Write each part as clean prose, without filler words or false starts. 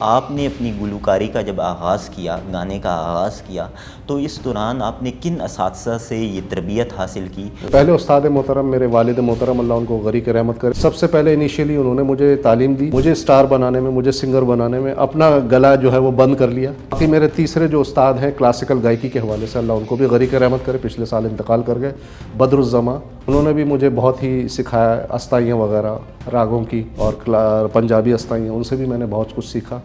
آپ نے اپنی گلوکاری کا جب آغاز کیا، گانے کا آغاز کیا، تو اس دوران آپ نے کن اساتذہ سے یہ تربیت حاصل کی؟ پہلے استاد محترم میرے والد محترم اللہ ان کو غریق رحمت کرے، سب سے پہلے انیشیلی انہوں نے مجھے تعلیم دی، مجھے اسٹار بنانے میں، مجھے سنگر بنانے میں اپنا گلا جو ہے وہ بند کر لیا۔ باقی میرے تیسرے جو استاد ہیں کلاسیکل گائکی کے حوالے سے، اللہ ان کو بھی غریق رحمت کرے، پچھلے سال انتقال کر گئے، بدر الزماں، انہوں نے بھی مجھے بہت ہی سکھایا، استائیاں وغیرہ راگوں کی اور پنجابی استائیاں، ان سے بھی میں نے بہت کچھ سیکھا۔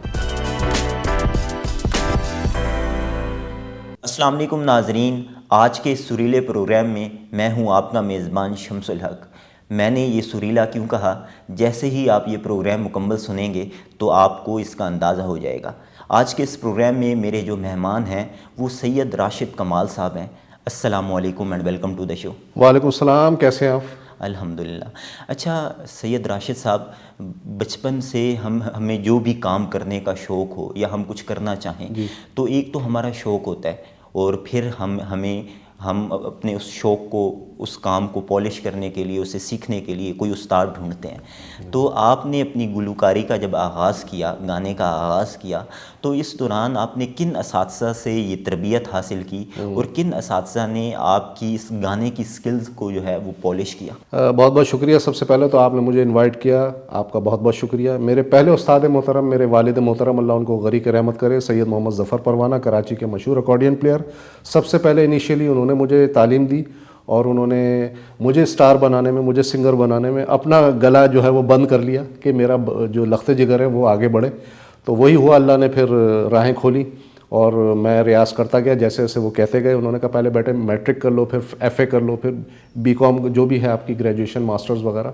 السلام علیکم ناظرین، آج کے سریلے پروگرام میں میں ہوں آپ کا میزبان شمس الحق۔ میں نے یہ سریلا کیوں کہا؟ جیسے ہی آپ یہ پروگرام مکمل سنیں گے تو آپ کو اس کا اندازہ ہو جائے گا۔ آج کے اس پروگرام میں میرے جو مہمان ہیں وہ سید راشد کمال صاحب ہیں۔ السلام علیکم اینڈ ویلکم ٹو دا شو۔ وعلیکم السلام، کیسے ہیں آپ؟ الحمدللہ۔ اچھا سید راشد صاحب، بچپن سے ہمیں جو بھی کام کرنے کا شوق ہو یا ہم کچھ کرنا چاہیں تو ایک تو ہمارا شوق ہوتا ہے، اور پھر ہم اپنے اس شوق کو، اس کام کو پالش کرنے کے لیے، اسے سیکھنے کے لیے کوئی استاد ڈھونڈتے ہیں۔ تو آپ نے اپنی گلوکاری کا جب آغاز کیا، گانے کا آغاز کیا، تو اس دوران آپ نے کن اساتذہ سے یہ تربیت حاصل کی اور کن اساتذہ نے آپ کی اس گانے کی سکلز کو جو ہے وہ پالش کیا؟ بہت بہت شکریہ۔ سب سے پہلے تو آپ نے مجھے انوائٹ کیا، آپ کا بہت بہت شکریہ۔ میرے پہلے استاد محترم میرے والد محترم اللہ ان کو غریق رحمت کرے، سید محمد ظفر پروانہ، کراچی کے مشہور اکارڈین پلیئر۔ سب سے پہلے انیشیلی انہوں نے مجھے تعلیم دی اور انہوں نے مجھے اسٹار بنانے میں، مجھے سنگر بنانے میں اپنا گلا جو ہے وہ بند کر لیا کہ میرا جو لخت جگر ہے وہ آگے بڑھے۔ تو وہی ہوا، اللہ نے پھر راہیں کھولی اور میں ریاض کرتا گیا جیسے جیسے وہ کہتے گئے۔ انہوں نے کہا پہلے بیٹے میٹرک کر لو، پھر ایف اے کر لو، پھر بی کام جو بھی ہے آپ کی گریجویشن ماسٹرز وغیرہ۔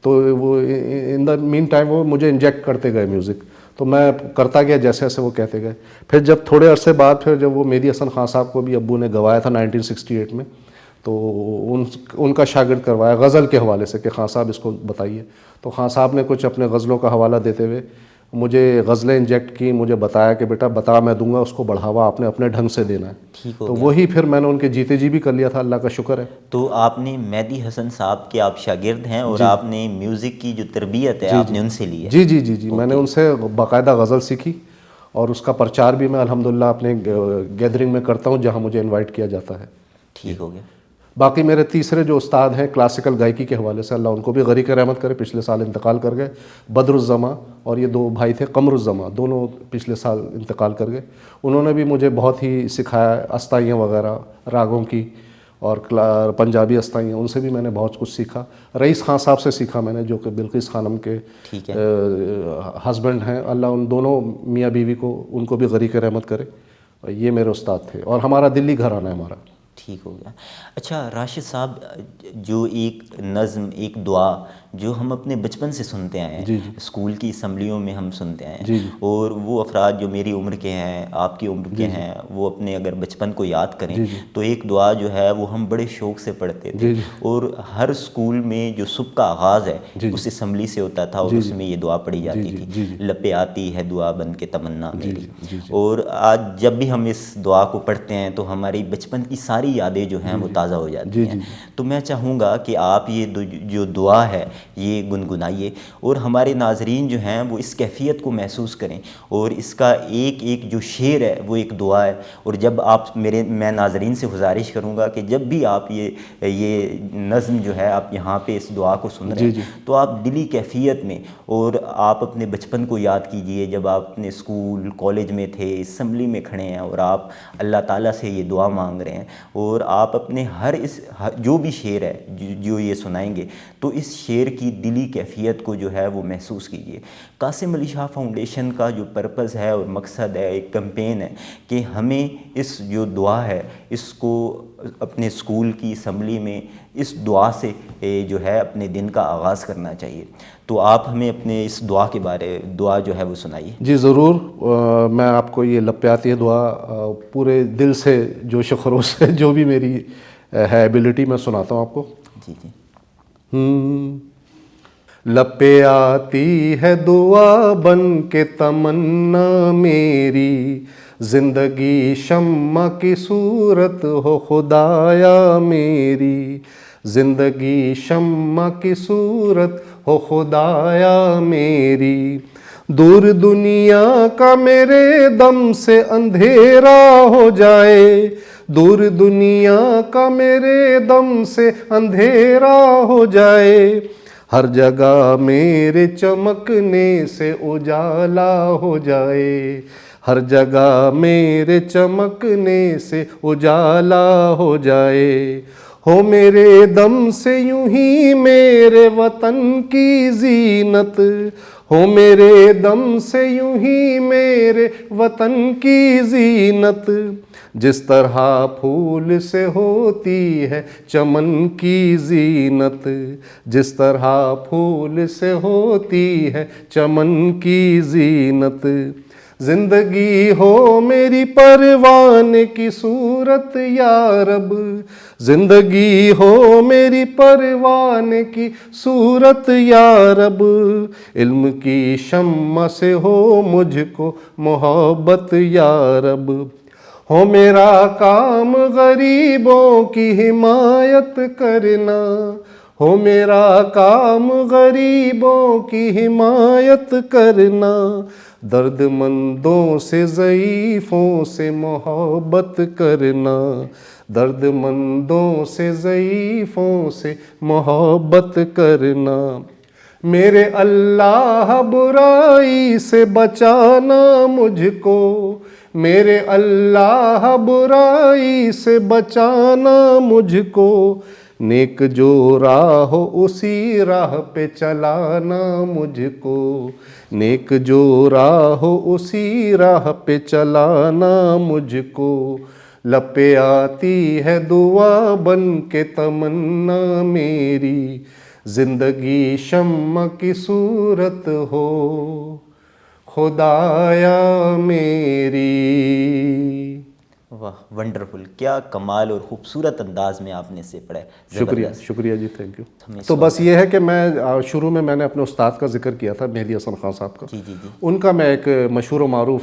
تو وہ ان دا مین ٹائم وہ مجھے انجیکٹ کرتے گئے میوزک، تو میں کرتا گیا جیسے جیسے وہ کہتے گئے۔ پھر جب تھوڑے عرصے بعد پھر جب وہ مہدی حسن خان صاحب کو بھی ابو نے گوایا تھا 1968 میں، تو ان کا شاگرد کروایا غزل کے حوالے سے کہ خان صاحب اس کو بتائیے۔ تو خان صاحب نے کچھ اپنے غزلوں کا حوالہ دیتے ہوئے مجھے غزلیں انجیکٹ کی، مجھے بتایا کہ بیٹا بتا میں دوں گا، اس کو بڑھاوا آپ نے اپنے ڈھنگ سے دینا ہے۔ ٹھیک ہو تو گیا۔ وہی پھر میں نے ان کے جیتے جی بھی کر لیا تھا، اللہ کا شکر ہے۔ تو آپ نے مہدی حسن صاحب کے آپ شاگرد ہیں اور آپ نے میوزک کی جو تربیت ہے آپ نے ان سے لی ہے؟ جی میں نے ان سے باقاعدہ غزل سیکھی اور اس کا پرچار بھی میں الحمدللہ اپنے گیدرنگ میں کرتا ہوں جہاں مجھے انوائٹ کیا جاتا ہے۔ ٹھیک ہو گیا۔ باقی میرے تیسرے جو استاد ہیں کلاسیکل گائکی کے حوالے سے، اللہ ان کو بھی غریق رحمت کرے، پچھلے سال انتقال کر گئے، بدر الزماں، اور یہ دو بھائی تھے قمر الزماں، دونوں پچھلے سال انتقال کر گئے۔ انہوں نے بھی مجھے بہت ہی سکھایا، استائیاں وغیرہ راگوں کی اور پنجابی استائیاں، ان سے بھی میں نے بہت کچھ سیکھا۔ رئیس خان صاحب سے سیکھا میں نے، جو کہ بلقیس خانم کے ہسبینڈ ہیں، اللہ ان دونوں میاں بیوی کو، ان کو بھی غریق رحمت کرے۔ یہ میرے استاد تھے اور ہمارا دلی گھرانہ ہے ہمارا۔ ٹھیک ہو گیا۔ اچھا راشد صاحب، جو ایک نظم، ایک دعا جو ہم اپنے بچپن سے سنتے آئے ہیں، اسکول کی اسمبلیوں میں ہم سنتے آئے ہیں، اور وہ افراد جو میری عمر کے ہیں، آپ کی عمر کے ہیں، وہ اپنے اگر بچپن کو یاد کریں تو ایک دعا جو ہے وہ ہم بڑے شوق سے پڑھتے تھے، اور ہر اسکول میں جو صبح کا آغاز ہے اس اسمبلی سے ہوتا تھا، اور اس میں یہ دعا پڑھی جاتی تھی، لپے آتی ہے دعا بن کے تمنا میری۔ اور آج جب بھی ہم اس دعا کو پڑھتے ہیں تو ہماری بچپن کی ساری یادیں جو ہیں وہ تازہ ہو جاتی ہیں۔ تو میں چاہوں گا کہ آپ یہ جو دعا ہے یہ گنگنائیے، اور ہمارے ناظرین جو ہیں وہ اس کیفیت کو محسوس کریں، اور اس کا ایک ایک جو شعر ہے وہ ایک دعا ہے۔ اور جب آپ میں ناظرین سے گزارش کروں گا کہ جب بھی آپ یہ نظم جو ہے آپ یہاں پہ اس دعا کو سن رہے ہیں تو آپ دلی کیفیت میں، اور آپ اپنے بچپن کو یاد کیجئے جب آپ اپنے اسکول کالج میں تھے، اسمبلی میں کھڑے ہیں اور آپ اللہ تعالیٰ سے یہ دعا مانگ رہے ہیں، اور آپ اپنے جو بھی شعر ہے جو یہ سنائیں گے تو اس شعر کی دلی کیفیت کو جو ہے وہ محسوس کیجئے۔ قاسم علی شاہ فاؤنڈیشن کا جو پرپز ہے اور مقصد ہے، ایک کمپین ہے کہ ہمیں اس جو دعا ہے اس کو اپنے اسکول کی اسمبلی میں اس دعا سے جو ہے اپنے دن کا آغاز کرنا چاہیے۔ تو آپ ہمیں اپنے اس دعا جو ہے وہ سنائیے۔ جی ضرور، میں آپ کو یہ لپے آتی ہے دعا پورے دل سے، جوش و خروش سے، جو بھی میری ہے ایبیلٹی، میں سناتا ہوں آپ کو۔ جی جی۔ لپے آتی ہے دعا بن کے تمنا میری، زندگی شمع کی صورت ہو خدایا میری، زندگی شمع کی صورت ہو خدایا میری، دور دنیا کا میرے دم سے اندھیرا ہو جائے، دور دنیا کا میرے دم سے اندھیرا ہو جائے، ہر جگہ میرے چمکنے سے اجالا ہو جائے، ہر جگہ میرے چمکنے سے اجالا ہو جائے، ہو میرے دم سے یوں ہی میرے وطن کی زینت، ہو میرے دم سے یوں ہی میرے وطن کی زینت، جس طرح پھول سے ہوتی ہے چمن کی زینت، جس طرح پھول سے ہوتی ہے چمن کی زینت، زندگی ہو میری پروان کی صورت یا رب، زندگی ہو میری پروان کی صورت یا رب، علم کی شمع سے ہو مجھ کو محبت یا رب، ہو میرا کام غریبوں کی حمایت کرنا، ہو میرا کام غریبوں کی حمایت کرنا، درد مندوں سے ضعیفوں سے محبت کرنا، درد مندوں سے ضعیفوں سے محبت کرنا، میرے اللہ برائی سے بچانا مجھ کو، میرے اللہ برائی سے بچانا مجھ کو، نیک جو راہ ہو اسی راہ پہ چلانا مجھ کو، نیک جو راہ ہو اسی راہ پہ چلانا مجھ کو، لب پہ آتی ہے دعا بن کے تمنا میری، زندگی شمع کی صورت ہو خدایا میری۔ واہ ونڈرفل، کیا کمال اور خوبصورت انداز میں آپ نے اسے پڑھا ہے، شکریہ شکریہ جی، تھینک یو۔ تو بس یہ ہے کہ میں شروع میں نے اپنے استاد کا ذکر کیا تھا، مہدی حسن خان صاحب کا، جی جی جی ان کا میں ایک مشہور و معروف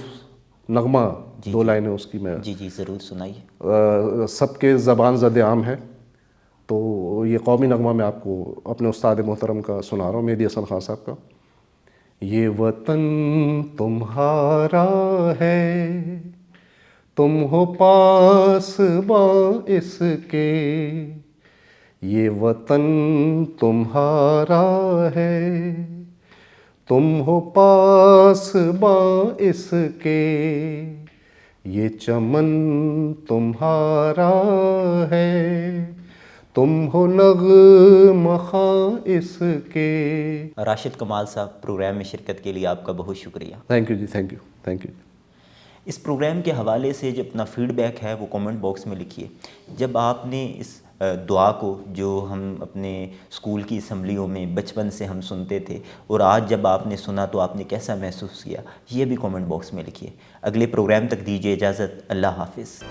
نغمہ، دو لائنیں اس کی میں جی جی ضرور سنائیے۔ سب کے زبان زد عام ہے، تو یہ قومی نغمہ میں آپ کو اپنے استاد محترم کا سنا رہا ہوں، مہدی حسن خان صاحب کا۔ یہ وطن تمہارا ہے، تم ہو پاسباں اس کے، یہ وطن تمہارا ہے، تم ہو پاسباں اس کے، یہ چمن تمہارا ہے، تم ہو نغمہ خواں اس کے۔ راشد کمال صاحب، پروگرام میں شرکت کے لیے آپ کا بہت شکریہ۔ Thank you ji, thank you, thank you. اس پروگرام کے حوالے سے جو اپنا فیڈ بیک ہے وہ کامنٹ باکس میں لکھیے۔ جب آپ نے اس دعا کو، جو ہم اپنے اسکول کی اسمبلیوں میں بچپن سے ہم سنتے تھے، اور آج جب آپ نے سنا تو آپ نے کیسا محسوس کیا، یہ بھی کامنٹ باکس میں لکھیے۔ اگلے پروگرام تک دیجیے اجازت، اللہ حافظ۔